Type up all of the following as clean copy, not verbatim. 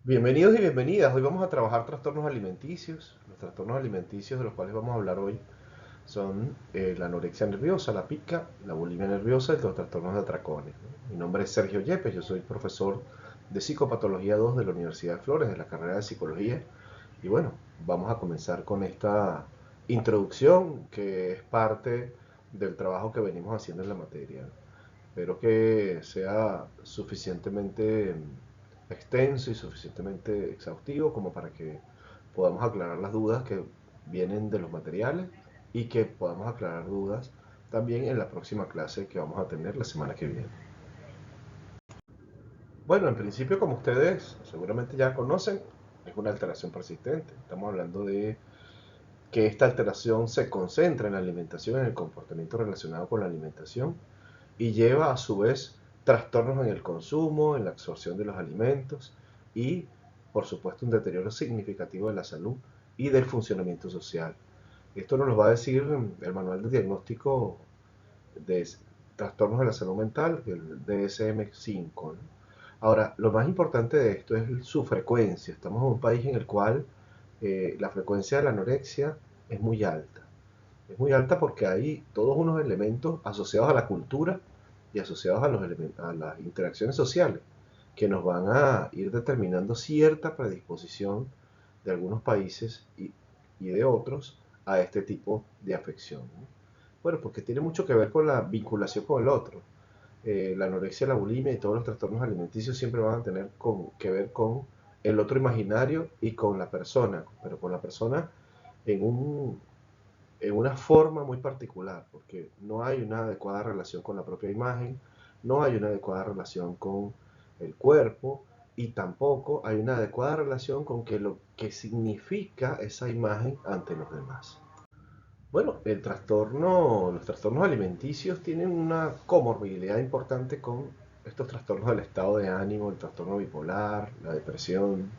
Bienvenidos y bienvenidas. Hoy vamos a trabajar trastornos alimenticios. Los trastornos alimenticios de los cuales vamos a hablar hoy son la anorexia nerviosa, la pica, la bulimia nerviosa y los trastornos de atracones, ¿no? Mi nombre es Sergio Yepes, yo soy profesor de Psicopatología 2 de la Universidad de Flores, de la carrera de Psicología. Y bueno, vamos a comenzar con esta introducción que es parte del trabajo que venimos haciendo en la materia. Espero que sea suficientemente extenso y suficientemente exhaustivo como para que podamos aclarar las dudas que vienen de los materiales y que podamos aclarar dudas también en la próxima clase que vamos a tener la semana que viene. Bueno, en principio, como ustedes seguramente ya conocen, es una alteración persistente. Estamos hablando de que esta alteración se concentra en la alimentación, en el comportamiento relacionado con la alimentación, y lleva a su vez trastornos en el consumo, en la absorción de los alimentos y, por supuesto, un deterioro significativo de la salud y del funcionamiento social. Esto nos lo va a decir el manual de diagnóstico de trastornos de la salud mental, el DSM-5, ¿no? Ahora, lo más importante de esto es su frecuencia. Estamos en un país en el cual la frecuencia de la anorexia es muy alta. Es muy alta porque hay todos unos elementos asociados a la cultura y asociados a las interacciones sociales que nos van a ir determinando cierta predisposición de algunos países y de otros a este tipo de afección, ¿no? Bueno, porque tiene mucho que ver con la vinculación con el otro. La anorexia, la bulimia y todos los trastornos alimenticios siempre van a tener que ver con el otro imaginario y con la persona, pero con la persona en en una forma muy particular, porque no hay una adecuada relación con la propia imagen, no hay una adecuada relación con el cuerpo y tampoco hay una adecuada relación con lo que significa esa imagen ante los demás. Bueno, los trastornos alimenticios tienen una comorbilidad importante con estos trastornos del estado de ánimo, el trastorno bipolar, la depresión,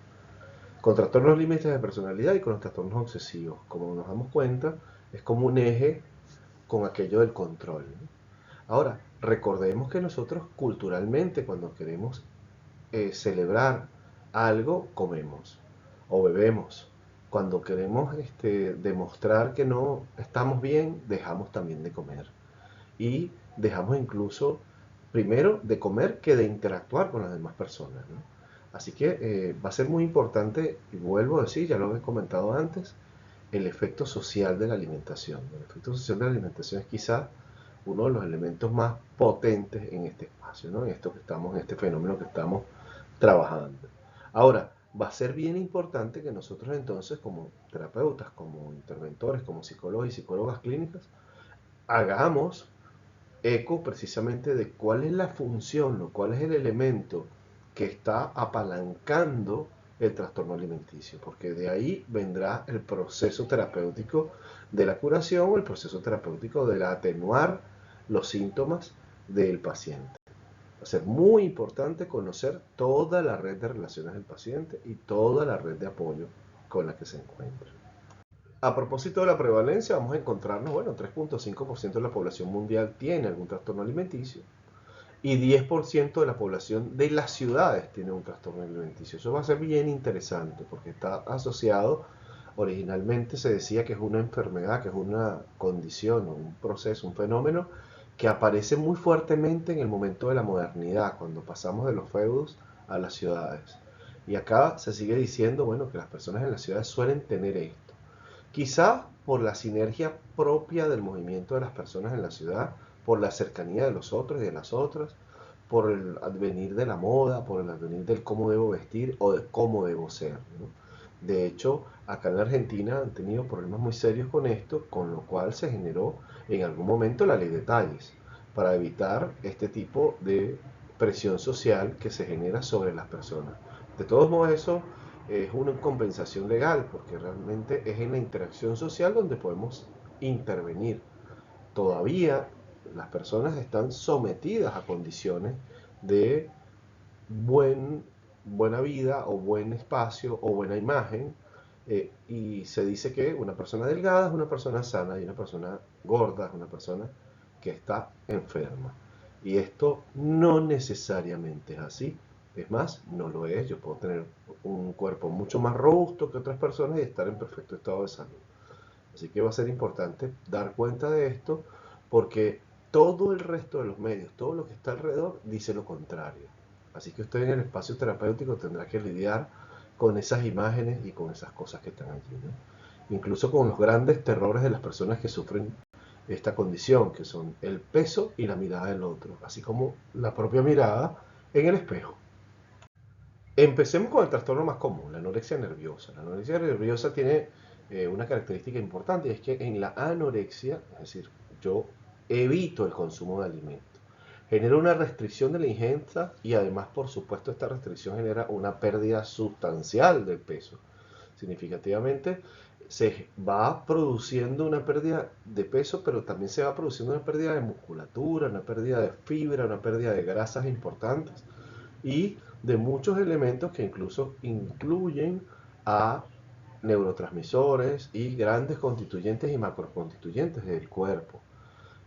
con trastornos límites de personalidad y con los trastornos obsesivos. Como nos damos cuenta, es como un eje con aquello del control, ¿no? Ahora, recordemos que nosotros culturalmente cuando queremos celebrar algo, comemos o bebemos. Cuando queremos demostrar que no estamos bien, dejamos también de comer. Y dejamos incluso primero de comer que de interactuar con las demás personas, ¿no? Así que va a ser muy importante, y vuelvo a decir, ya lo he comentado antes, el efecto social de la alimentación. El efecto social de la alimentación es quizá uno de los elementos más potentes en este espacio, ¿no? En esto que estamos, en este fenómeno que estamos trabajando. Ahora, va a ser bien importante que nosotros entonces, como terapeutas, como interventores, como psicólogos y psicólogas clínicas, hagamos eco precisamente de cuál es la función, cuál es el elemento que está apalancando el trastorno alimenticio, porque de ahí vendrá el proceso terapéutico de la curación o el proceso terapéutico de atenuar los síntomas del paciente. Va a ser muy importante conocer toda la red de relaciones del paciente y toda la red de apoyo con la que se encuentra. A propósito de la prevalencia, vamos a encontrarnos, bueno, 3,5% de la población mundial tiene algún trastorno alimenticio y 10% de la población de las ciudades tiene un trastorno alimenticio. Eso va a ser bien interesante porque está asociado, originalmente se decía que es una enfermedad, que es una condición, un proceso, un fenómeno que aparece muy fuertemente en el momento de la modernidad, cuando pasamos de los feudos a las ciudades. Y acá se sigue diciendo, bueno, que las personas en las ciudades suelen tener esto. Quizá por la sinergia propia del movimiento de las personas en la ciudad, por la cercanía de los otros y de las otras, por el advenir de la moda, por el advenir del cómo debo vestir o de cómo debo ser, ¿no? De hecho, acá en Argentina han tenido problemas muy serios con esto, con lo cual se generó en algún momento la ley de talles, para evitar este tipo de presión social que se genera sobre las personas. De todos modos, eso es una compensación legal, porque realmente es en la interacción social donde podemos intervenir. Todavía las personas están sometidas a condiciones de buen, buena vida o buen espacio o buena imagen, y se dice que una persona delgada es una persona sana y una persona gorda es una persona que está enferma. Y esto no necesariamente es así. Es más, no lo es. Yo puedo tener un cuerpo mucho más robusto que otras personas y estar en perfecto estado de salud. Así que va a ser importante dar cuenta de esto porque todo el resto de los medios, todo lo que está alrededor, dice lo contrario. Así que usted en el espacio terapéutico tendrá que lidiar con esas imágenes y con esas cosas que están allí, ¿no? Incluso con los grandes terrores de las personas que sufren esta condición, que son el peso y la mirada del otro, así como la propia mirada en el espejo. Empecemos con el trastorno más común, la anorexia nerviosa. La anorexia nerviosa tiene una característica importante y es que en la anorexia, es decir, yo evito el consumo de alimentos, genera una restricción de la ingesta y además, por supuesto, esta restricción genera una pérdida sustancial del peso. Significativamente se va produciendo una pérdida de peso, pero también se va produciendo una pérdida de musculatura, una pérdida de fibra, una pérdida de grasas importantes y de muchos elementos que incluso incluyen a neurotransmisores y grandes constituyentes y macroconstituyentes del cuerpo.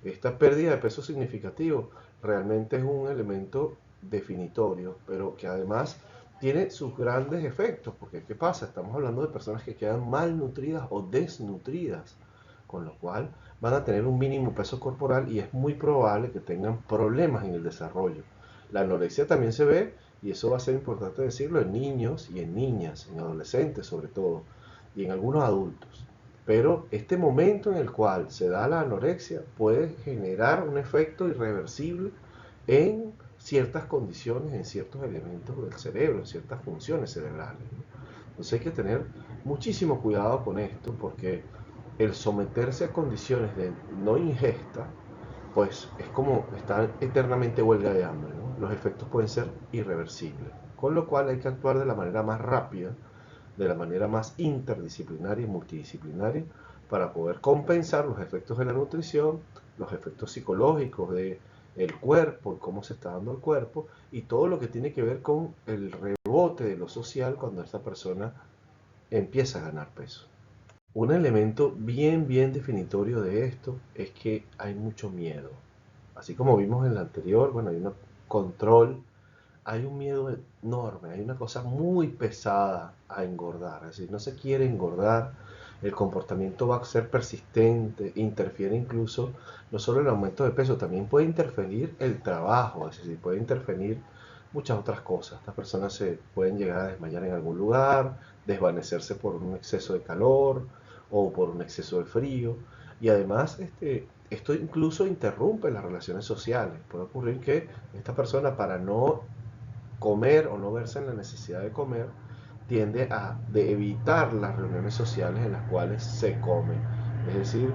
Esta pérdida de peso significativo realmente es un elemento definitorio, pero que además tiene sus grandes efectos, porque ¿qué pasa? Estamos hablando de personas que quedan malnutridas o desnutridas, con lo cual van a tener un mínimo peso corporal y es muy probable que tengan problemas en el desarrollo. La anorexia también se ve, y eso va a ser importante decirlo, en niños y en niñas, en adolescentes sobre todo, y en algunos adultos. Pero este momento en el cual se da la anorexia puede generar un efecto irreversible en ciertas condiciones, en ciertos elementos del cerebro, en ciertas funciones cerebrales, ¿no? Entonces hay que tener muchísimo cuidado con esto porque el someterse a condiciones de no ingesta, pues es como estar eternamente huelga de hambre, ¿no? Los efectos pueden ser irreversibles, con lo cual hay que actuar de la manera más rápida, de la manera más interdisciplinaria y multidisciplinaria para poder compensar los efectos de la nutrición, los efectos psicológicos de el cuerpo, cómo se está dando el cuerpo y todo lo que tiene que ver con el rebote de lo social cuando esta persona empieza a ganar peso. Un elemento bien definitorio de esto es que hay mucho miedo. Así como vimos en la anterior, bueno, hay un control, hay un miedo enorme, hay una cosa muy pesada a engordar, es decir, no se quiere engordar, el comportamiento va a ser persistente, interfiere incluso no solo el aumento de peso, también puede interferir el trabajo, es decir, puede interferir muchas otras cosas. Estas personas se pueden llegar a desmayar en algún lugar, desvanecerse por un exceso de calor o por un exceso de frío y además esto incluso interrumpe las relaciones sociales. Puede ocurrir que esta persona para no comer o no verse en la necesidad de comer, tiende a evitar las reuniones sociales en las cuales se come. Es decir,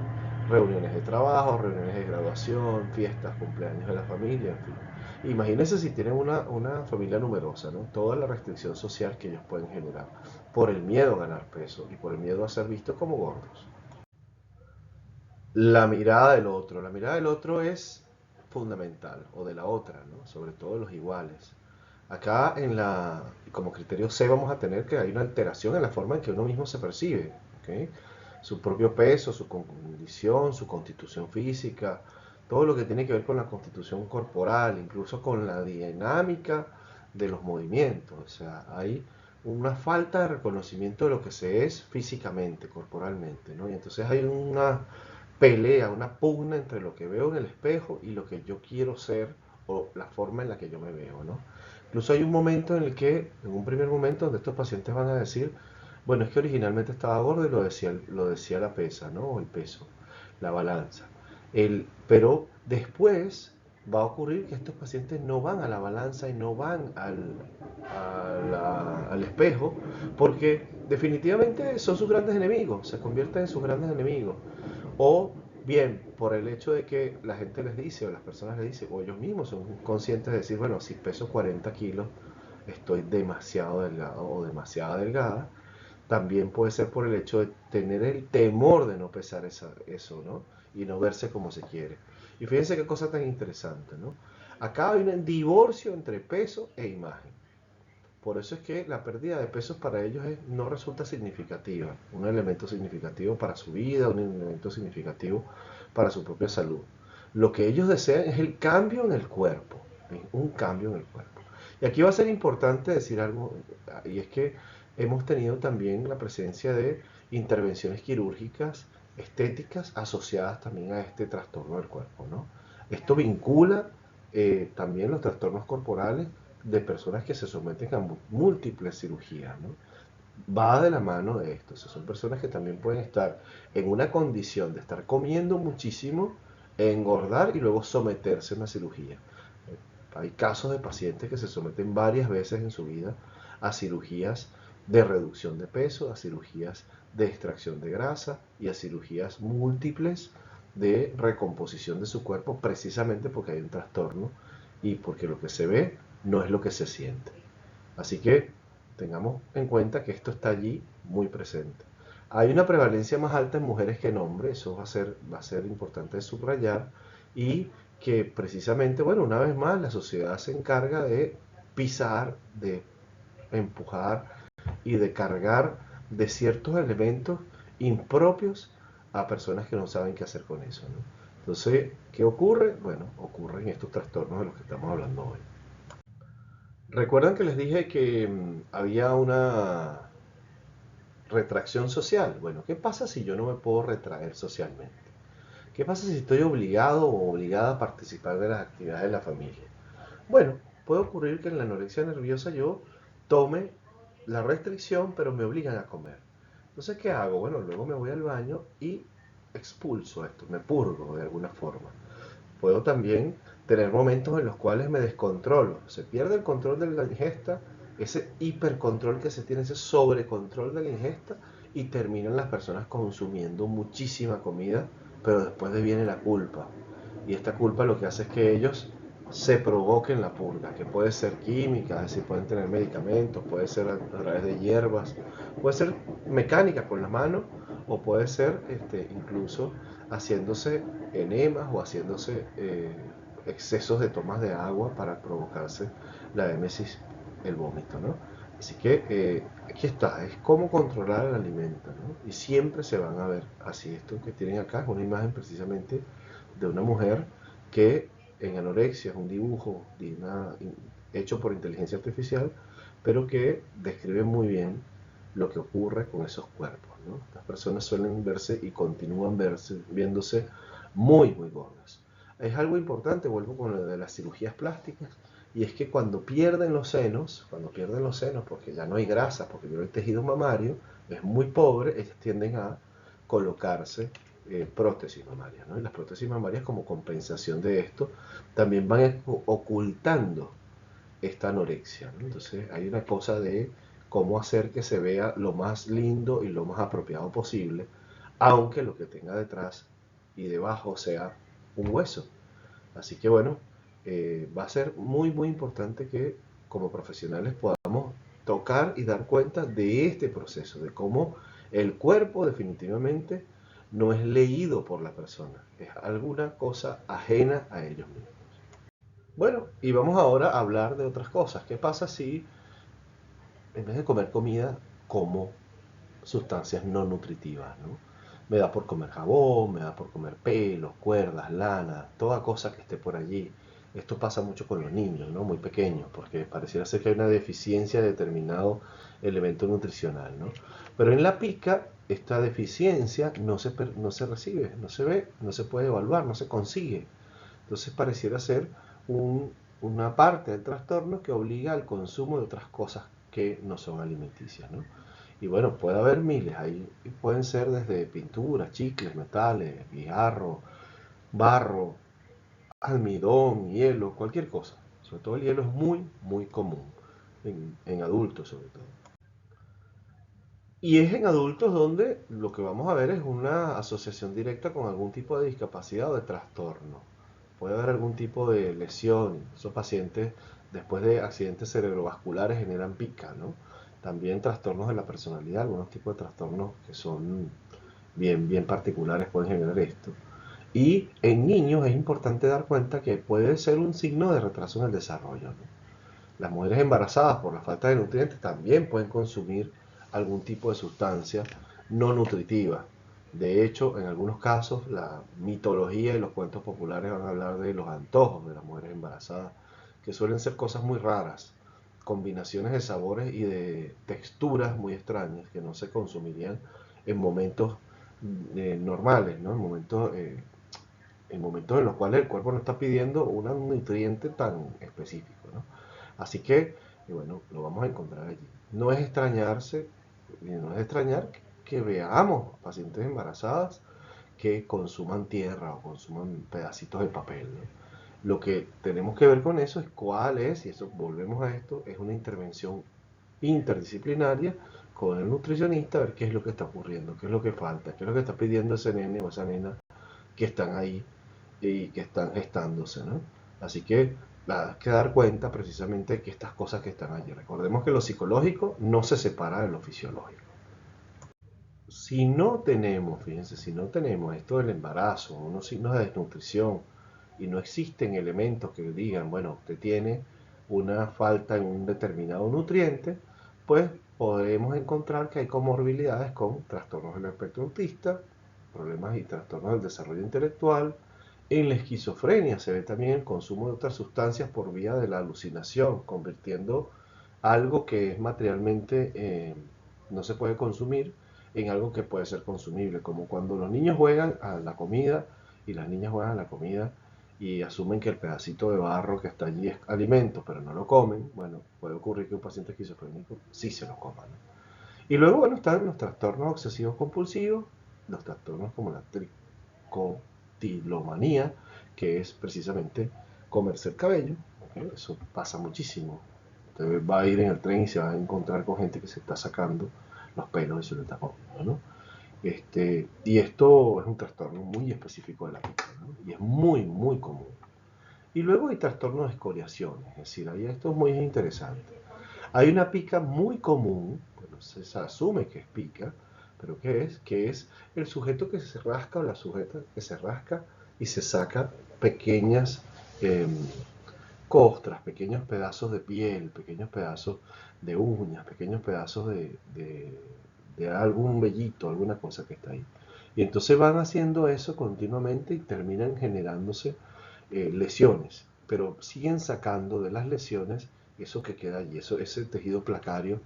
reuniones de trabajo, reuniones de graduación, fiestas, cumpleaños de la familia, en fin. Imagínense si tienen una familia numerosa, ¿no? Toda la restricción social que ellos pueden generar por el miedo a ganar peso y por el miedo a ser vistos como gordos. La mirada del otro es fundamental, o de la otra, ¿no? Sobre todo de los iguales. Acá como criterio C vamos a tener que hay una alteración en la forma en que uno mismo se percibe, ¿ok? Su propio peso, su condición, su constitución física, todo lo que tiene que ver con la constitución corporal, incluso con la dinámica de los movimientos. O sea, hay una falta de reconocimiento de lo que se es físicamente, corporalmente, ¿no? Y entonces hay una pelea, una pugna entre lo que veo en el espejo y lo que yo quiero ser o la forma en la que yo me veo, ¿no? Incluso hay un momento en el que, en un primer momento, donde estos pacientes van a decir, bueno, es que originalmente estaba gordo y lo decía la pesa, ¿no? O el peso, la balanza. Pero después va a ocurrir que estos pacientes no van a la balanza y no van al espejo porque definitivamente son sus grandes enemigos, se convierten en sus grandes enemigos. O bien por el hecho de que la gente les dice o las personas les dicen o ellos mismos son conscientes de decir, bueno, si peso 40 kilos estoy demasiado delgado o demasiada delgada. También puede ser por el hecho de tener el temor de no pesar eso, ¿no? Y no verse como se quiere. Y fíjense qué cosa tan interesante, ¿no? Acá hay un divorcio entre peso e imagen. Por eso es que la pérdida de peso para ellos no resulta significativa, un elemento significativo para su vida, un elemento significativo para su propia salud. Lo que ellos desean es el cambio en el cuerpo, un cambio en el cuerpo. Y aquí va a ser importante decir algo, y es que hemos tenido también la presencia de intervenciones quirúrgicas, estéticas, asociadas también a este trastorno del cuerpo, ¿no? Esto vincula también los trastornos corporales de personas que se someten a múltiples cirugías, ¿no? Va de la mano de esto. O sea, son personas que también pueden estar en una condición de estar comiendo muchísimo, engordar y luego someterse a una cirugía. Hay casos de pacientes que se someten varias veces en su vida a cirugías de reducción de peso, a cirugías de extracción de grasa y a cirugías múltiples de recomposición de su cuerpo precisamente porque hay un trastorno y porque lo que se ve no es lo que se siente. Así que tengamos en cuenta que esto está allí muy presente. Hay una prevalencia más alta en mujeres que en hombres, eso va a ser importante de subrayar, y que precisamente, bueno, una vez más, la sociedad se encarga de pisar, de empujar y de cargar de ciertos elementos impropios a personas que no saben qué hacer con eso, ¿no? Entonces, ¿qué ocurre? Bueno, ocurren estos trastornos de los que estamos hablando hoy. ¿Recuerdan que les dije que había una retracción social? Bueno, ¿qué pasa si yo no me puedo retraer socialmente? ¿Qué pasa si estoy obligado o obligada a participar de las actividades de la familia? Bueno, puede ocurrir que en la anorexia nerviosa yo tome la restricción, pero me obligan a comer. Entonces, ¿qué hago? Bueno, luego me voy al baño y expulso esto, me purgo de alguna forma. Puedo también tener momentos en los cuales me descontrolo. Se pierde el control de la ingesta, ese hipercontrol que se tiene, ese sobrecontrol de la ingesta, y terminan las personas consumiendo muchísima comida, pero después viene la culpa. Y esta culpa lo que hace es que ellos se provoquen la purga, que puede ser química, es decir, pueden tener medicamentos, puede ser a través de hierbas, puede ser mecánica con la mano, o puede ser incluso haciéndose enemas o haciéndose excesos de tomas de agua para provocarse la émesis, el vómito, ¿no? Así que aquí está, es cómo controlar el alimento, ¿no? Y siempre se van a ver así. Esto que tienen acá es una imagen precisamente de una mujer que en anorexia es un dibujo hecho por inteligencia artificial, pero que describe muy bien lo que ocurre con esos cuerpos, ¿no? Las personas suelen verse y continúan viéndose muy, muy gordas. Es algo importante, vuelvo con lo de las cirugías plásticas, y es que cuando pierden los senos, porque ya no hay grasa, porque el tejido mamario es muy pobre, ellos tienden a colocarse prótesis mamarias, ¿no? Y las prótesis mamarias, como compensación de esto, también van ocultando esta anorexia, ¿no? Entonces hay una cosa de cómo hacer que se vea lo más lindo y lo más apropiado posible, aunque lo que tenga detrás y debajo sea un hueso. Así que bueno, va a ser muy muy importante que como profesionales podamos tocar y dar cuenta de este proceso, de cómo el cuerpo definitivamente no es leído por la persona, es alguna cosa ajena a ellos mismos. Bueno, y vamos ahora a hablar de otras cosas. ¿Qué pasa si en vez de comer comida como sustancias no nutritivas, ¿no? Me da por comer jabón, me da por comer pelos, cuerdas, lana, toda cosa que esté por allí. Esto pasa mucho con los niños, ¿no? Muy pequeños, porque pareciera ser que hay una deficiencia de determinado elemento nutricional, ¿no? Pero en la pica, esta deficiencia no se recibe, no se ve, no se puede evaluar, no se consigue. Entonces pareciera ser un- una parte del trastorno que obliga al consumo de otras cosas que no son alimenticias, ¿no? Y bueno, puede haber miles, ahí pueden ser desde pinturas, chicles, metales, guijarro, barro, almidón, hielo, cualquier cosa. Sobre todo el hielo es muy, muy común, en adultos sobre todo. Y es en adultos donde lo que vamos a ver es una asociación directa con algún tipo de discapacidad o de trastorno. Puede haber algún tipo de lesión. Esos pacientes, después de accidentes cerebrovasculares, generan pica, ¿no? También trastornos de la personalidad, algunos tipos de trastornos que son bien, bien particulares pueden generar esto. Y en niños es importante dar cuenta que puede ser un signo de retraso en el desarrollo, ¿no? Las mujeres embarazadas por la falta de nutrientes también pueden consumir algún tipo de sustancia no nutritiva. De hecho, en algunos casos, la mitología y los cuentos populares van a hablar de los antojos de las mujeres embarazadas, que suelen ser cosas muy raras. combinaciones de sabores y de texturas muy extrañas que no se consumirían en momentos normales, ¿no? En momentos en los cuales el cuerpo no está pidiendo un nutriente tan específico, ¿no? Así que, bueno, lo vamos a encontrar allí. No es extrañarse, no es extrañar que veamos pacientes embarazadas que consuman tierra o consuman pedacitos de papel, ¿no? Lo que tenemos que ver con eso es cuál es, y eso volvemos a esto, es una intervención interdisciplinaria con el nutricionista, a ver qué es lo que está ocurriendo, qué es lo que falta, qué es lo que está pidiendo ese nene o esa nena que están ahí y que están gestándose, ¿no? Así que hay que dar cuenta precisamente de que estas cosas que están allí. Recordemos que lo psicológico no se separa de lo fisiológico. Si no tenemos, fíjense, si no tenemos esto del embarazo, unos signos de desnutrición, y no existen elementos que digan, bueno, usted tiene una falta en un determinado nutriente, pues podremos encontrar que hay comorbilidades con trastornos del espectro autista, problemas y trastornos del desarrollo intelectual. En la esquizofrenia se ve también el consumo de otras sustancias por vía de la alucinación, convirtiendo algo que es materialmente no se puede consumir en algo que puede ser consumible, como cuando los niños juegan a la comida y las niñas juegan a la comida y asumen que el pedacito de barro que está allí es alimento, pero no lo comen. Bueno, puede ocurrir que un paciente esquizofrénico sí se lo coma, ¿no? Y luego, bueno, están los trastornos obsesivos compulsivos, los trastornos como la tricotilomanía, que es precisamente comerse el cabello, ¿okay? Eso pasa muchísimo. Usted va a ir en el tren y se va a encontrar con gente que se está sacando los pelos y se lo está comiendo, ¿no? Y esto es un trastorno muy específico de la piel, ¿no? Y es muy, muy común. Y luego hay trastornos de escoriación, es decir, ahí esto es muy interesante. Hay una pica muy común, bueno, se asume que es pica, pero ¿qué es? Que es el sujeto que se rasca o la sujeta que se rasca y se saca pequeñas eh, costras, pequeños pedazos de piel, pequeños pedazos de uñas, pequeños pedazos de algún vellito, alguna cosa que está ahí. Y entonces van haciendo eso continuamente y terminan generándose lesiones, pero siguen sacando de las lesiones eso que queda allí, ese tejido placario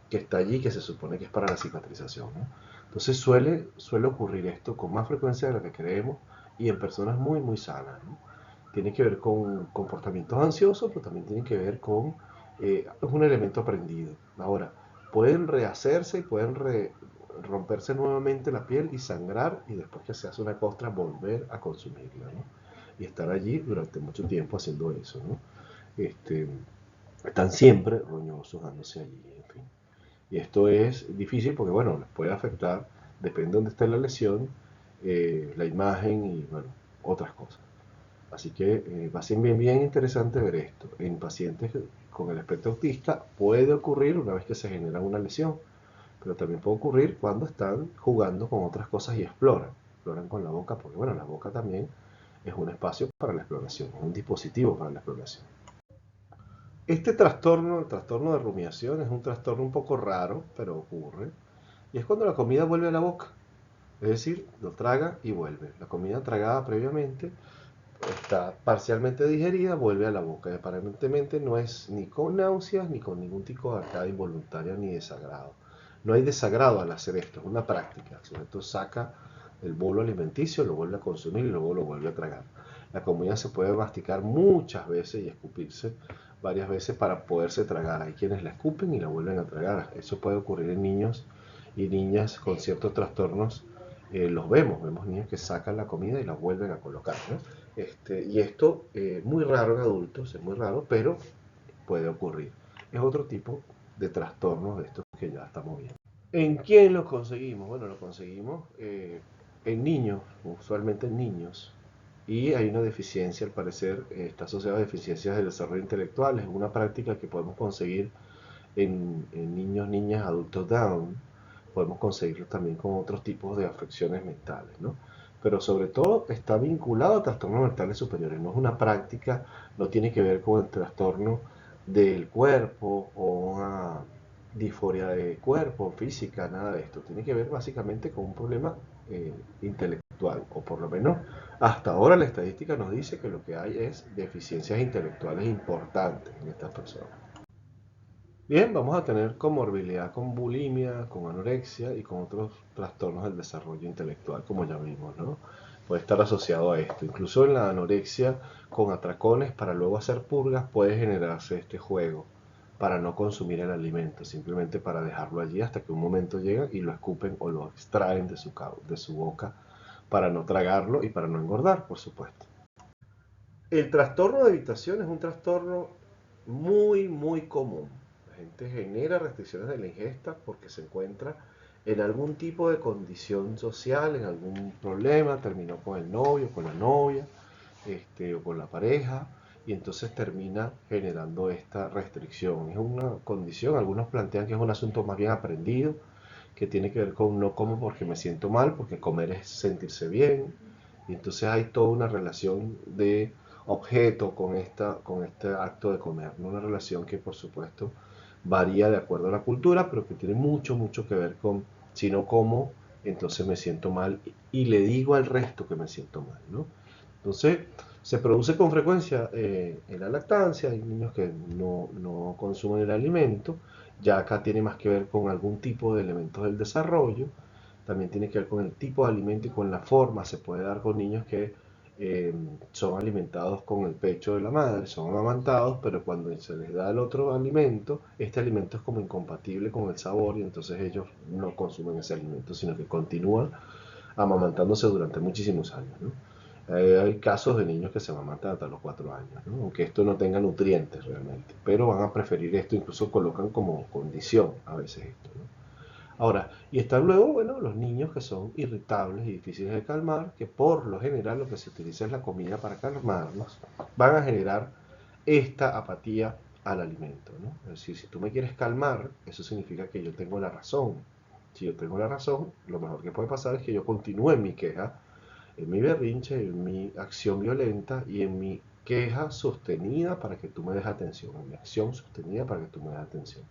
que está allí, que se supone que es para la cicatrización, ¿no? Entonces suele ocurrir esto con más frecuencia de lo que creemos y en personas muy, muy sanas, ¿no? Tiene que ver con comportamientos ansiosos, pero también tiene que ver con, es un elemento aprendido. Ahora, pueden rehacerse y pueden romperse nuevamente la piel y sangrar y después que se hace una costra volver a consumirla, ¿no? Y estar allí durante mucho tiempo haciendo eso, ¿no? Este, Están siempre roñosos dándose allí, en fin. Y esto es difícil porque, bueno, les puede afectar, depende de dónde esté la lesión, la imagen y, bueno, otras cosas. Así que va a ser bien, bien interesante ver esto. En pacientes con el espectro autista puede ocurrir una vez que se genera una lesión, pero también puede ocurrir cuando están jugando con otras cosas y exploran con la boca, porque bueno, la boca también es un espacio para la exploración, es un dispositivo para la exploración. Este trastorno, el trastorno de rumiación, es un trastorno un poco raro, pero ocurre, y es cuando la comida vuelve a la boca, es decir, lo traga y vuelve. La comida tragada previamente está parcialmente digerida, vuelve a la boca. Y aparentemente no es ni con náuseas ni con ningún tipo de arcada involuntaria ni desagrado. No hay desagrado al hacer esto, es una práctica. El sujeto saca el bolo alimenticio, lo vuelve a consumir y luego lo vuelve a tragar. La comida se puede masticar muchas veces y escupirse varias veces para poderse tragar. Hay quienes la escupen y la vuelven a tragar. Eso puede ocurrir en niños y niñas con ciertos trastornos. Los vemos niños que sacan la comida y la vuelven a colocar, ¿no? Y esto muy raro en adultos, es muy raro, pero puede ocurrir. Es otro tipo de trastornos de estos que ya estamos viendo. ¿En quién lo conseguimos? Bueno, lo conseguimos en niños, usualmente en niños. Y hay una deficiencia, al parecer, está asociada a deficiencias del desarrollo intelectual. Es una práctica que podemos conseguir en niños, niñas, adultos Down. Podemos conseguirlo también con otros tipos de afecciones mentales, ¿no? Pero sobre todo está vinculado a trastornos mentales superiores. No es una práctica, no tiene que ver con el trastorno del cuerpo o una disforia de cuerpo, física, nada de esto. Tiene que ver básicamente con un problema intelectual, o por lo menos hasta ahora la estadística nos dice que lo que hay es deficiencias intelectuales importantes en estas personas. Bien, vamos a tener comorbilidad con bulimia, con anorexia y con otros trastornos del desarrollo intelectual, como ya vimos, ¿no? Puede estar asociado a esto. Incluso en la anorexia con atracones para luego hacer purgas puede generarse este juego para no consumir el alimento, simplemente para dejarlo allí hasta que un momento llega y lo escupen o lo extraen de su boca para no tragarlo y para no engordar, por supuesto. El trastorno de evitación es un trastorno muy común. La gente genera restricciones de la ingesta porque se encuentra en algún tipo de condición social, en algún problema, terminó con el novio, con la novia, o con la pareja, y entonces termina generando esta restricción. Es una condición, algunos plantean que es un asunto más bien aprendido, que tiene que ver con no como porque me siento mal, porque comer es sentirse bien, y entonces hay toda una relación de objeto con este acto de comer, ¿no? Una relación que por supuesto varía de acuerdo a la cultura, pero que tiene mucho que ver con si no como, entonces me siento mal y le digo al resto que me siento mal, ¿no? Entonces, se produce con frecuencia en la lactancia, hay niños que no consumen el alimento, ya acá tiene más que ver con algún tipo de elementos del desarrollo, también tiene que ver con el tipo de alimento y con la forma, se puede dar con niños que eh, son alimentados con el pecho de la madre, son amamantados, pero cuando se les da el otro alimento, este alimento es como incompatible con el sabor y entonces ellos no consumen ese alimento, sino que continúan amamantándose durante muchísimos años, ¿no? Hay casos de niños que se amamantan hasta los 4 años, ¿no? Aunque esto no tenga nutrientes realmente, pero van a preferir esto, incluso colocan como condición a veces esto, ¿no? Ahora, y están luego, bueno, los niños que son irritables y difíciles de calmar, que por lo general lo que se utiliza es la comida para calmarlos, van a generar esta apatía al alimento, ¿no? Es decir, si tú me quieres calmar, eso significa que yo tengo la razón. Si yo tengo la razón, lo mejor que puede pasar es que yo continúe en mi queja, en mi berrinche, en mi acción violenta y en mi queja sostenida para que tú me des atención, en mi acción sostenida para que tú me des atención.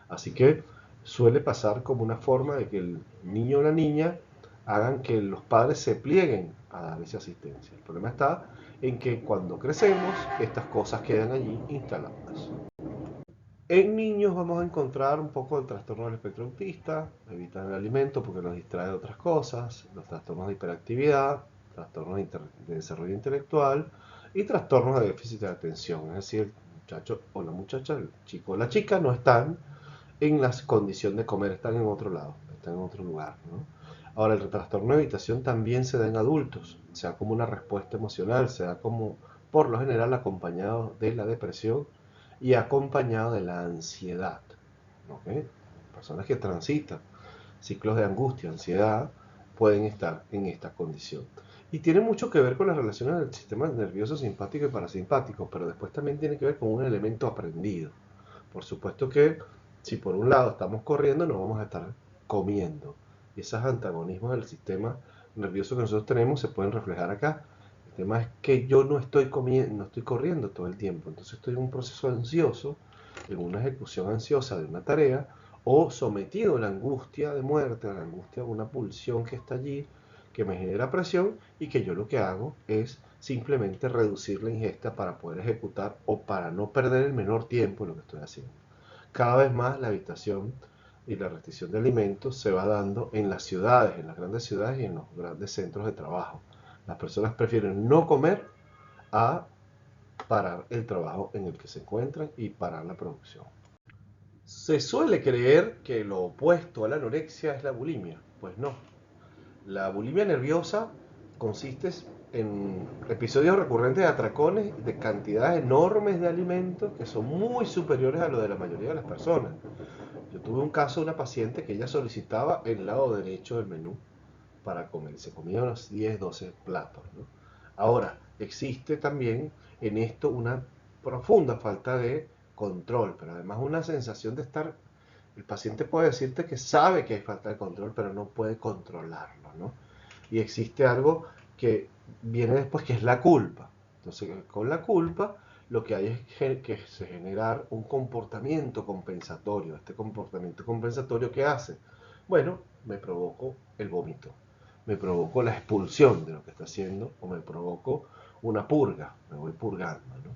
Así que suele pasar como una forma de que el niño o la niña hagan que los padres se plieguen a dar esa asistencia. El problema está en que cuando crecemos, estas cosas quedan allí instaladas. En niños vamos a encontrar un poco el trastorno del espectro autista, evitan el alimento porque nos distrae de otras cosas, los trastornos de hiperactividad, trastornos de desarrollo intelectual y trastornos de déficit de atención. Es decir, el muchacho o la muchacha, el chico o la chica no están en la condición de comer, están en otro lado, están en otro lugar, ¿no? Ahora, el trastorno de evitación también se da en adultos, se da como una respuesta emocional, se da como, por lo general, acompañado de la depresión y acompañado de la ansiedad, ¿ok? Personas que transitan ciclos de angustia, ansiedad, pueden estar en esta condición. Y tiene mucho que ver con las relaciones del sistema nervioso simpático y parasimpático, pero después también tiene que ver con un elemento aprendido. Por supuesto que si por un lado estamos corriendo, no vamos a estar comiendo. Y esos antagonismos del sistema nervioso que nosotros tenemos se pueden reflejar acá. El tema es que yo no estoy comiendo, no estoy corriendo todo el tiempo. Entonces estoy en un proceso ansioso, en una ejecución ansiosa de una tarea, o sometido a la angustia de muerte, a la angustia de una pulsión que está allí, que me genera presión y que yo lo que hago es simplemente reducir la ingesta para poder ejecutar o para no perder el menor tiempo en lo que estoy haciendo. Cada vez más la habitación y la restricción de alimentos se va dando en las ciudades, en las grandes ciudades y en los grandes centros de trabajo. Las personas prefieren no comer a parar el trabajo en el que se encuentran y parar la producción. Se suele creer que lo opuesto a la anorexia es la bulimia. Pues no. La bulimia nerviosa consiste en episodios recurrentes de atracones de cantidades enormes de alimentos que son muy superiores a lo de la mayoría de las personas. Yo tuve un caso de una paciente que ella solicitaba el lado derecho del menú para comer. Se comía unos 10, 12 platos, ¿no? Ahora, existe también en esto una profunda falta de control, pero además una sensación de estar. El paciente puede decirte que sabe que hay falta de control, pero no puede controlarlo, ¿no? Y existe algo que viene después, que es la culpa. Entonces, con la culpa, lo que hay es que se generar un comportamiento compensatorio. Este comportamiento compensatorio, ¿qué hace? Bueno, me provoco el vómito, me provoco la expulsión de lo que está haciendo, o me provoco una purga, me voy purgando, ¿no?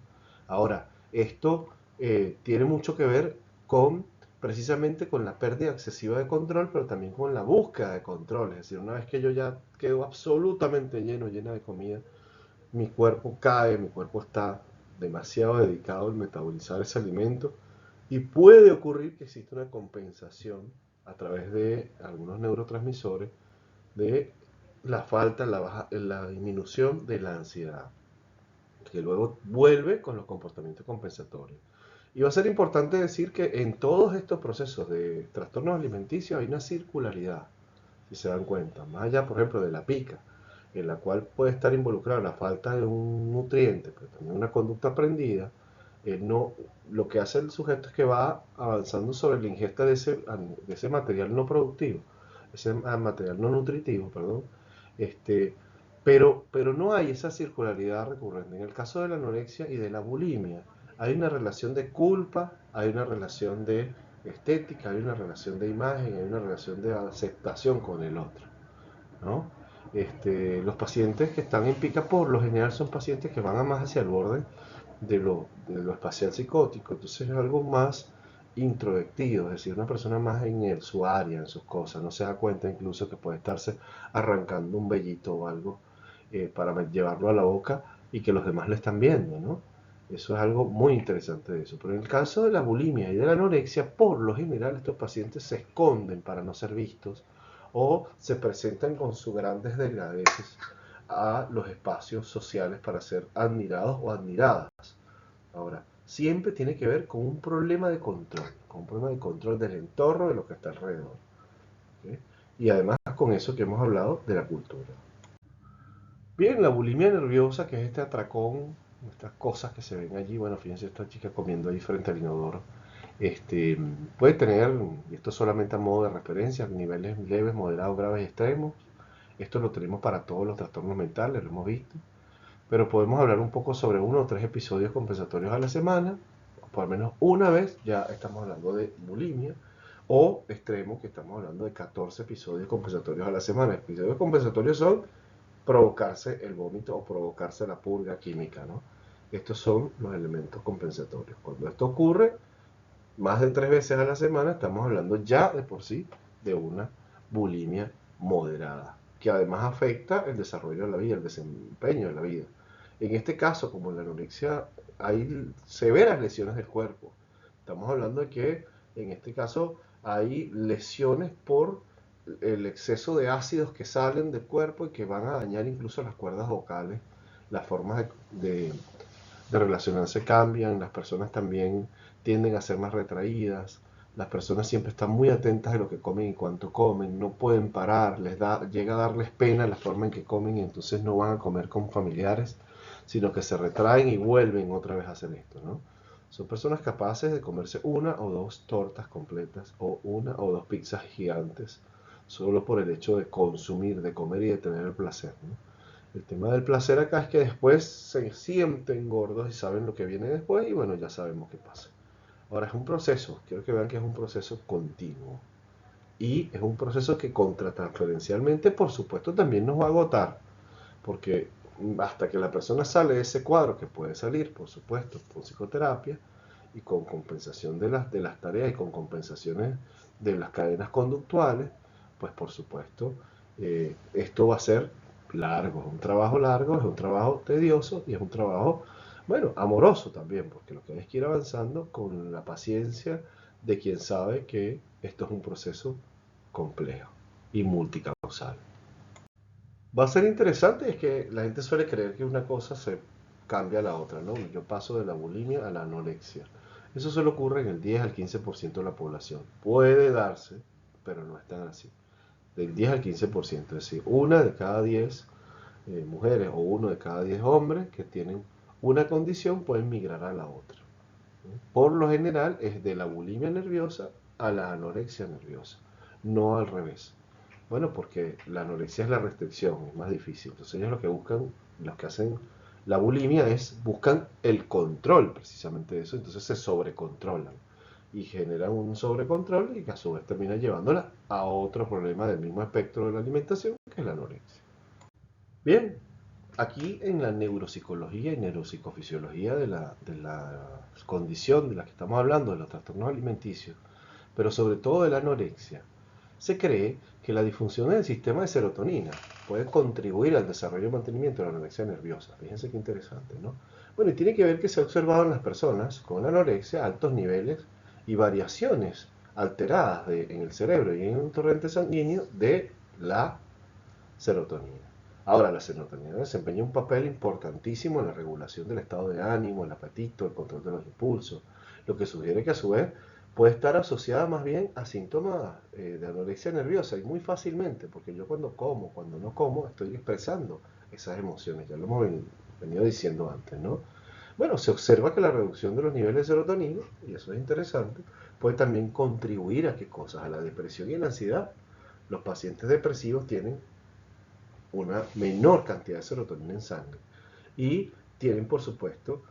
Ahora, esto tiene mucho que ver con precisamente con la pérdida excesiva de control, pero también con la búsqueda de control. Es decir, una vez que yo ya quedo absolutamente llena de comida, mi cuerpo cae, mi cuerpo está demasiado dedicado al metabolizar ese alimento y puede ocurrir que exista una compensación a través de algunos neurotransmisores de la falta, la disminución de la ansiedad, que luego vuelve con los comportamientos compensatorios. Y va a ser importante decir que en todos estos procesos de trastornos alimenticios hay una circularidad, si se dan cuenta, más allá, por ejemplo, de la pica, en la cual puede estar involucrada la falta de un nutriente, pero también una conducta aprendida. No, lo que hace el sujeto es que va avanzando sobre la ingesta de ese material no productivo, ese material no nutritivo, perdón, este, pero no hay esa circularidad recurrente. En el caso de la anorexia y de la bulimia, hay una relación de culpa, hay una relación de estética, hay una relación de imagen, hay una relación de aceptación con el otro, ¿no? Los pacientes que están en pica por lo general son pacientes que van a más hacia el borde de lo espacial psicótico, entonces es algo más introvertido, es decir, una persona más en su área, en sus cosas, no se da cuenta incluso que puede estarse arrancando un vellito o algo para llevarlo a la boca y que los demás le están viendo, ¿no? Eso es algo muy interesante de eso. Pero en el caso de la bulimia y de la anorexia, por lo general estos pacientes se esconden para no ser vistos o se presentan con sus grandes delgadeces a los espacios sociales para ser admirados o admiradas. Ahora, siempre tiene que ver con un problema de control, con un problema de control del entorno, de lo que está alrededor. ¿Ok? Y además con eso que hemos hablado de la cultura. Bien, la bulimia nerviosa, que es este atracón, estas cosas que se ven allí, bueno, fíjense esta chica comiendo ahí frente al inodoro, este, puede tener, y esto solamente a modo de referencia, niveles leves, moderados, graves y extremos. Esto lo tenemos para todos los trastornos mentales, lo hemos visto. Pero podemos hablar un poco sobre 1 o 3 episodios compensatorios a la semana. Por lo menos una vez ya estamos hablando de bulimia. O extremo, que estamos hablando de 14 episodios compensatorios a la semana. Episodios compensatorios son provocarse el vómito o provocarse la purga química, ¿no? Estos son los elementos compensatorios. Cuando esto ocurre más de 3 veces a la semana, estamos hablando ya de por sí de una bulimia moderada, que además afecta el desarrollo de la vida, el desempeño de la vida. En este caso, como en la anorexia, hay severas lesiones del cuerpo. Estamos hablando de que en este caso hay lesiones por el exceso de ácidos que salen del cuerpo y que van a dañar incluso las cuerdas vocales, las formas de relacionarse cambian, las personas también tienden a ser más retraídas, las personas siempre están muy atentas de lo que comen y cuánto comen, no pueden parar, llega a darles pena la forma en que comen y entonces no van a comer con familiares, sino que se retraen y vuelven otra vez a hacer esto, ¿no? Son personas capaces de comerse 1 o 2 tortas completas o 1 o 2 pizzas gigantes solo por el hecho de consumir, de comer y de tener el placer, ¿no? El tema del placer acá es que después se sienten gordos y saben lo que viene después y bueno, ya sabemos qué pasa. Ahora es un proceso, quiero que vean que es un proceso continuo y es un proceso que contratransferencialmente por supuesto también nos va a agotar, porque hasta que la persona sale de ese cuadro, que puede salir por supuesto con psicoterapia y con compensación de las tareas y con compensaciones de las cadenas conductuales, pues por supuesto esto va a ser largo, es un trabajo largo, es un trabajo tedioso y es un trabajo, bueno, amoroso también, porque lo que hay es que ir avanzando con la paciencia de quien sabe que esto es un proceso complejo y multicausal. Va a ser interesante, es que la gente suele creer que una cosa se cambia a la otra, ¿no? Yo paso de la bulimia a la anorexia. Eso solo ocurre en el 10 al 15% de la población. Puede darse, pero no es tan así. Del 10 al 15%, es decir, 1 de cada 10 mujeres o 1 de cada 10 hombres que tienen una condición pueden migrar a la otra. Por lo general es de la bulimia nerviosa a la anorexia nerviosa, no al revés. Bueno, porque la anorexia es la restricción, es más difícil. Entonces ellos lo que buscan, los que hacen la bulimia buscan el control precisamente de eso, entonces se sobrecontrolan y generan un sobrecontrol y que a su vez termina llevándola a otro problema del mismo espectro de la alimentación, que es la anorexia. Bien, aquí en la neuropsicología y neuropsicofisiología de la condición de la que estamos hablando, de los trastornos alimenticios, pero sobre todo de la anorexia, se cree que la disfunción del sistema de serotonina puede contribuir al desarrollo y mantenimiento de la anorexia nerviosa. Fíjense qué interesante, ¿no? Bueno, y tiene que ver que se ha observado en las personas con anorexia altos niveles y variaciones alteradas en el cerebro y en el torrente sanguíneo de la serotonina. Ahora, la serotonina desempeña un papel importantísimo en la regulación del estado de ánimo, el apetito, el control de los impulsos, lo que sugiere que a su vez puede estar asociada más bien a síntomas de anorexia nerviosa y muy fácilmente, porque yo cuando no como, estoy expresando esas emociones, ya lo hemos venido diciendo antes, ¿no? Bueno, se observa que la reducción de los niveles de serotonina, y eso es interesante, puede también contribuir a qué cosas, a la depresión y a la ansiedad. Los pacientes depresivos tienen una menor cantidad de serotonina en sangre y tienen, por supuesto,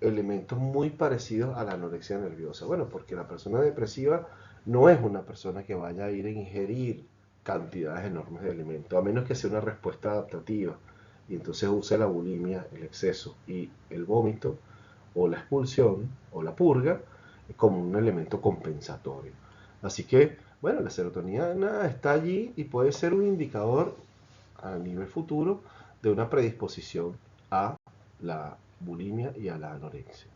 elementos muy parecidos a la anorexia nerviosa. Bueno, porque la persona depresiva no es una persona que vaya a ir a ingerir cantidades enormes de alimentos, a menos que sea una respuesta adaptativa y entonces use la bulimia, el exceso y el vómito o la expulsión o la purga como un elemento compensatorio. Así que, bueno, la serotonina está allí y puede ser un indicador a nivel futuro de una predisposición a la bulimia y a la anorexia.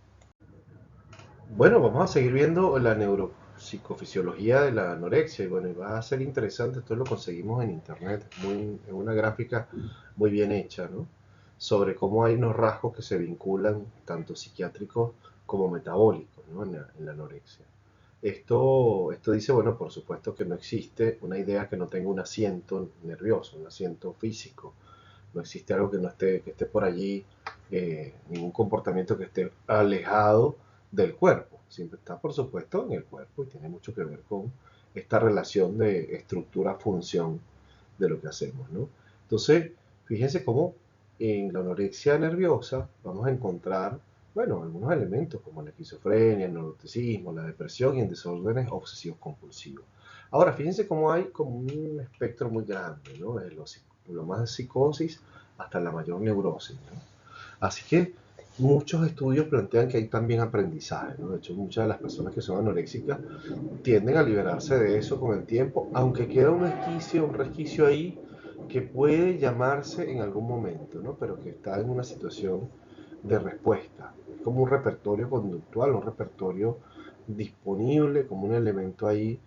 Bueno, vamos a seguir viendo la neuropsicofisiología de la anorexia y bueno, va a ser interesante, esto lo conseguimos en internet, en una gráfica muy bien hecha, ¿no? Sobre cómo hay unos rasgos que se vinculan tanto psiquiátricos como metabólicos, ¿no? En la anorexia. Esto dice, bueno, por supuesto que no existe una idea que no tenga un asiento nervioso, un asiento físico. No existe algo que esté por allí, ningún comportamiento que esté alejado del cuerpo. Siempre está, por supuesto, en el cuerpo y tiene mucho que ver con esta relación de estructura-función de lo que hacemos, ¿no? Entonces, fíjense cómo en la anorexia nerviosa vamos a encontrar, bueno, algunos elementos como la esquizofrenia, el neuroticismo, la depresión y en desórdenes obsesivos compulsivos. Ahora, fíjense cómo hay como un espectro muy grande, ¿no? De lo más de psicosis hasta la mayor neurosis, ¿no? Así que muchos estudios plantean que hay también aprendizaje, ¿no? De hecho, muchas de las personas que son anoréxicas tienden a liberarse de eso con el tiempo, aunque queda un resquicio ahí que puede llamarse en algún momento, ¿no? Pero que está en una situación de respuesta. Es como un repertorio conductual, un repertorio disponible, como un elemento ahí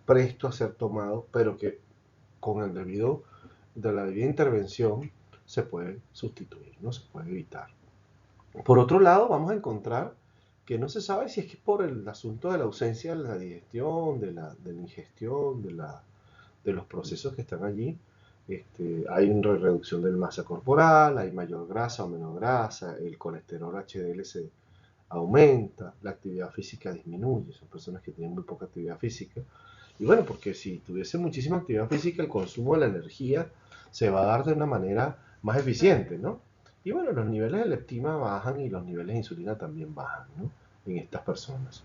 presto a ser tomado, pero que con la debida intervención se puede sustituir, no se puede evitar. Por otro lado, vamos a encontrar que no se sabe si es que es por el asunto de la ausencia de la digestión, de la ingestión, de los procesos que están allí. Hay una reducción de la masa corporal, hay mayor grasa o menos grasa, el colesterol HDL se aumenta, la actividad física disminuye, son personas que tienen muy poca actividad física. Y bueno, porque si tuviese muchísima actividad física, el consumo de la energía se va a dar de una manera más eficiente, ¿no? Y bueno, los niveles de leptina bajan y los niveles de insulina también bajan, ¿no? En estas personas.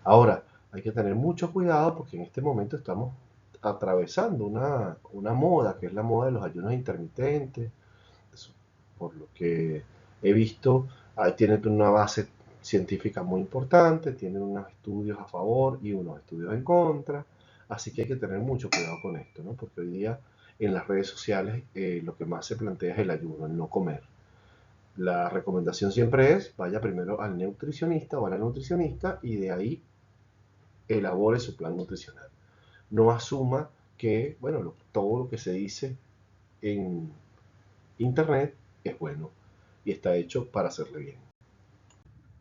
Ahora, hay que tener mucho cuidado porque en este momento estamos atravesando una moda, que es la moda de los ayunos intermitentes. Eso, por lo que he visto, tiene una base científica muy importante, tiene unos estudios a favor y unos estudios en contra. Así que hay que tener mucho cuidado con esto, ¿no? Porque hoy día en las redes sociales lo que más se plantea es el ayuno, el no comer. La recomendación siempre es, vaya primero al nutricionista o a la nutricionista y de ahí elabore su plan nutricional. No asuma que, bueno, todo lo que se dice en internet es bueno y está hecho para hacerle bien.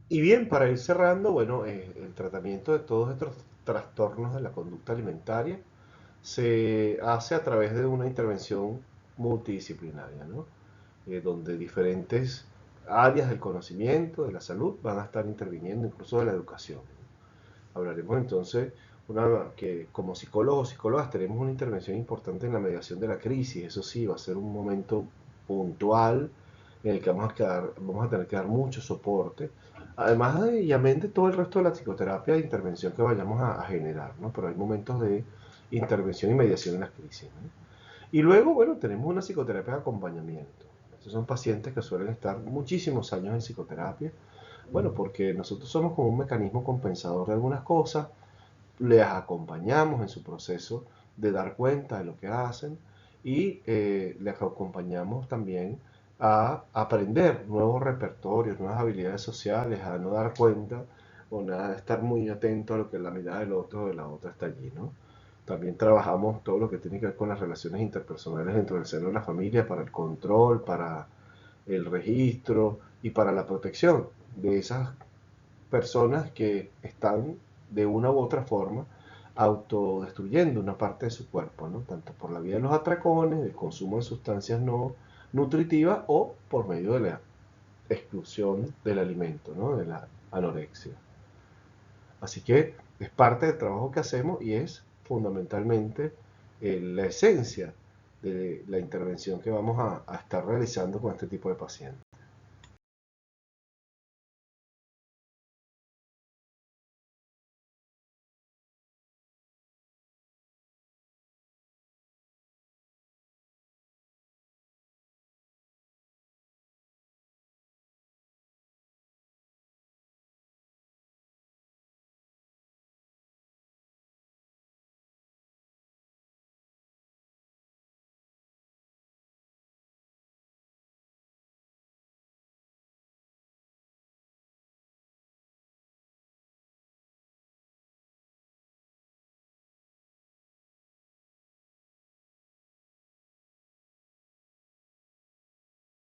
Y bien, para ir cerrando, bueno, el tratamiento de todos estos trastornos de la conducta alimentaria se hace a través de una intervención multidisciplinaria, ¿no? Donde diferentes áreas del conocimiento, de la salud, van a estar interviniendo, incluso de la educación. Hablaremos entonces, que como psicólogos o psicólogas tenemos una intervención importante en la mediación de la crisis, eso sí, va a ser un momento puntual en el que vamos a tener que dar mucho soporte, además de, y amén de todo el resto de la psicoterapia de intervención que vayamos a generar, ¿no? Pero hay momentos de intervención y mediación en las crisis, ¿no? Y luego, bueno, tenemos una psicoterapia de acompañamiento. La Estos son pacientes que suelen estar muchísimos años en psicoterapia. Bueno, porque nosotros somos como un mecanismo compensador de algunas cosas, les acompañamos en su proceso de dar cuenta de lo que hacen y les acompañamos también a aprender nuevos repertorios, nuevas habilidades sociales, a no dar cuenta o nada, estar muy atento a lo que la mirada del otro o de la otra está allí, ¿no? También trabajamos todo lo que tiene que ver con las relaciones interpersonales dentro del seno de la familia, para el control, para el registro y para la protección de esas personas que están de una u otra forma autodestruyendo una parte de su cuerpo, ¿no? Tanto por la vía de los atracones, el consumo de sustancias no nutritivas o por medio de la exclusión del alimento, ¿no? De la anorexia. Así que es parte del trabajo que hacemos y es fundamentalmente la esencia de la intervención que vamos a estar realizando con este tipo de pacientes.